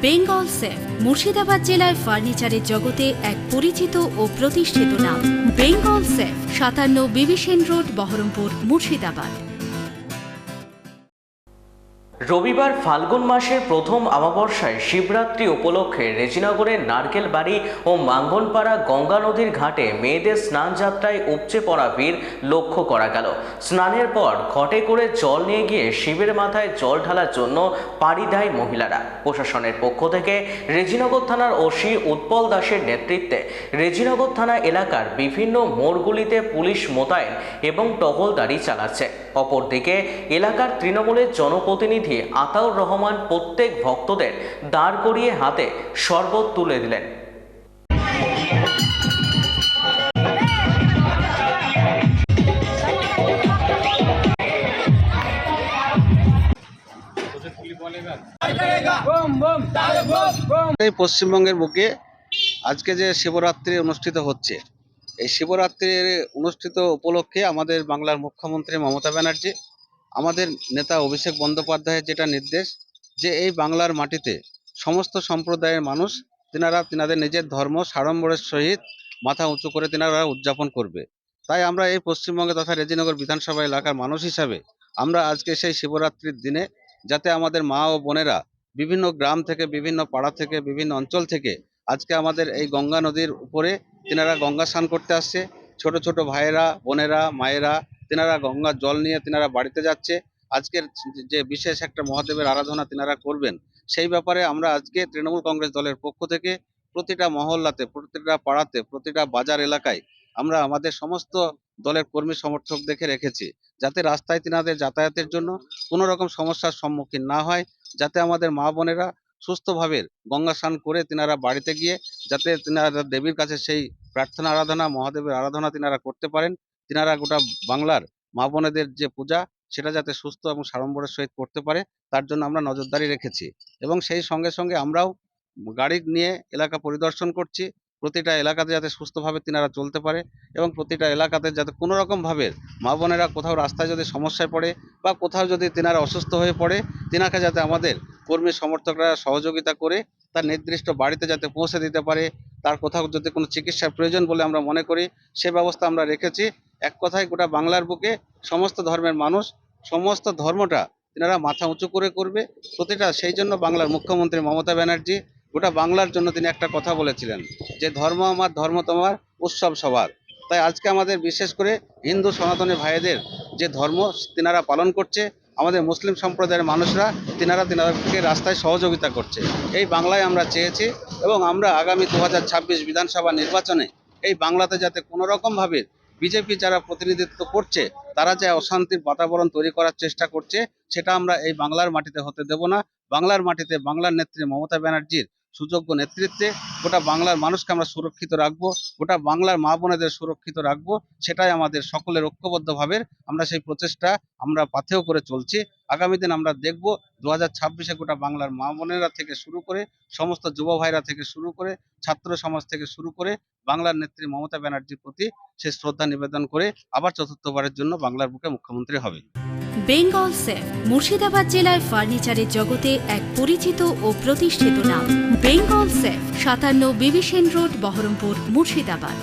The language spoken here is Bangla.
বেঙ্গল সেফ মুর্শিদাবাদ জেলায় ফার্নিচারের জগতে এক পরিচিত ও প্রতিষ্ঠিত নাম। বেঙ্গল সেফ ৫৭ বিবি সেন রোড, বহরমপুর, মুর্শিদাবাদ। রবিবার ফাল্গুন মাসের প্রথম অমাবস্যায় শিবরাত্রি উপলক্ষে রেজিনগরের নারকেল বাড়ি ও মাঙ্গনপাড়া গঙ্গা নদীর ঘাটে মেয়েদের স্নান যাত্রায় উপচে পড়া ভিড় লক্ষ্য করা গেল। স্নানের পর ঘটে করে জল নিয়ে গিয়ে শিবের মাথায় জল ঢালার জন্য পাড়ি দেয় মহিলারা। প্রশাসনের পক্ষ থেকে রেজিনগর থানার ওসি উৎপল দাসের নেতৃত্বে রেজিনগর থানা এলাকার বিভিন্ন মোড়গুলিতে পুলিশ মোতায়েন এবং টহলদারি চালাচ্ছে। অপরদিকে এলাকার তৃণমূলের জনপ্রতিনিধি আতাউর রহমান প্রত্যেক ভক্তদের দাঁড় করিয়ে হাতে শরবত তুলে দিলেন। এই পশ্চিমবঙ্গের বুকে আজকে যে শিবরাত্রি অনুষ্ঠিত হচ্ছে, এই শিবরাত্রির অনুষ্ঠিত উপলক্ষে আমাদের বাংলার মুখ্যমন্ত্রী মমতা ব্যানার্জি, আমাদের নেতা অভিষেক বন্দ্যোপাধ্যায়ের যেটা নির্দেশ যে এই বাংলার মাটিতে সমস্ত সম্প্রদায়ের মানুষ তিনাদের নিজের ধর্ম সাড়ম্বরের সহিত মাথা উঁচু করে তিনারা উদযাপন করবে। তাই আমরা এই পশ্চিমবঙ্গে তথা রেজিনগর বিধানসভা এলাকার মানুষ হিসাবে আমরা আজকে সেই শিবরাত্রির দিনে যাতে আমাদের মা ও বোনেরা বিভিন্ন গ্রাম থেকে, বিভিন্ন পাড়া থেকে, বিভিন্ন অঞ্চল থেকে আজকে আমাদের এই গঙ্গা নদীর উপরে তিনারা গঙ্গা স্নান করতে আসছে। ছোট ছোট ভাইয়েরা, বোনেরা, মায়েরা তিনারা গঙ্গার জল নিয়ে তিনারা বাড়িতে যাচ্ছে। আজকের যে বিশেষ একটা মহাদেবের আরাধনা তিনারা করবেন, সেই ব্যাপারে আমরা আজকে তৃণমূল কংগ্রেস দলের পক্ষ থেকে প্রতিটা মহল্লাতে, প্রতিটা পাড়াতে, প্রতিটা বাজার এলাকায় আমরা আমাদের সমস্ত দলের কর্মী সমর্থক দেখে রেখেছি, যাতে রাস্তায় তিনাদের যাতায়াতের জন্য কোনো রকম সমস্যার সম্মুখীন না হয়, যাতে আমাদের মা বোনেরা সুস্থভাবে গঙ্গা স্নান করে তিনারা বাড়িতে গিয়ে যাতে তিনারা দেবীর কাছে সেই প্রার্থনা আরাধনা, মহাদেবের আরাধনা তিনারা করতে পারেন। তিনারা গোটা বাংলার মা বোনেদের যে পূজা সেটা যাতে সুস্থ এবং সাড়ম্বরের সহিত করতে পারে, তার জন্য আমরা নজরদারি রেখেছি। এবং সেই সঙ্গে সঙ্গে আমরাও গাড়ি নিয়ে এলাকা পরিদর্শন করছি, প্রতিটা এলাকাতে যাতে সুস্থভাবে তিনারা চলতে পারে এবং প্রতিটা এলাকাতে যাতে কোনো রকমভাবে মা বোনেরা কোথাও রাস্তায় যদি সমস্যায় পড়ে বা কোথাও যদি তিনারা অসুস্থ হয়ে পড়ে, তিনাকে যাতে আমাদের কর্মী সমর্থকরা সহযোগিতা করে তার নির্দিষ্ট বাড়িতে যাতে পৌঁছে দিতে পারে। তার কোথাও যদি কোনো চিকিৎসার প্রয়োজন বলে আমরা মনে করি, সে ব্যবস্থা আমরা রেখেছি। এক কথায় গোটা বাংলার বুকে সমস্ত ধর্মের মানুষ, সমস্ত ধর্মটা তিনারা মাথা উঁচু করে করবে প্রতিটা। সেই জন্য বাংলার মুখ্যমন্ত্রী মমতা ব্যানার্জি গোটা বাংলার জন্য তিনি একটা কথা বলেছিলেন যে ধর্ম আমার, ধর্ম তোমার, উৎসব সবার। তাই আজকে আমাদের বিশেষ করে হিন্দু সনাতনী ভাইদের যে ধর্ম তিনারা পালন করছে, আমাদের মুসলিম সম্প্রদায়ের মানুষরা তিনাদেরকে রাস্তায় সহযোগিতা করছে। এই বাংলায় আমরা চেয়েছি এবং আমরা আগামী 2026 বিধানসভা নির্বাচনে এই বাংলাতে যাতে কোনো রকমভাবে বিজেপি যারা প্রতিনিধিত্ব করছে, তারা যে অশান্তির বাতাবরণ তৈরি করার চেষ্টা করছে, সেটা আমরা এই বাংলার মাটিতে হতে দেব না। বাংলার মাটিতে বাংলার নেত্রী মমতা ব্যানার্জির সুযোগ্য নেতৃত্বে গোটা বাংলার মানুষকে আমরা সুরক্ষিত রাখবো, গোটা বাংলার মা বোনেদের সুরক্ষিত রাখবো। সেটাই আমাদের সকলের ঐক্যবদ্ধভাবে আমরা সেই প্রচেষ্টা আমরা পাথেয় করে চলছি। আগামী দিন আমরা দেখব 2026-এ গোটা বাংলার মা বোনেরা থেকে শুরু করে, সমস্ত যুব ভাইরা থেকে শুরু করে, ছাত্র সমাজ থেকে শুরু করে বাংলার নেত্রী মমতা ব্যানার্জির প্রতি সে শ্রদ্ধা নিবেদন করে আবার চতুর্থবারের জন্য বাংলার বুকে মুখ্যমন্ত্রী হবে। বেঙ্গল সেফ মুর্শিদাবাদ জেলায় ফার্নিচারের জগতে এক পরিচিত ও প্রতিষ্ঠিত নাম। বেঙ্গল সেফ ৫৭ বিবি সেন রোড, বহরমপুর, মুর্শিদাবাদ।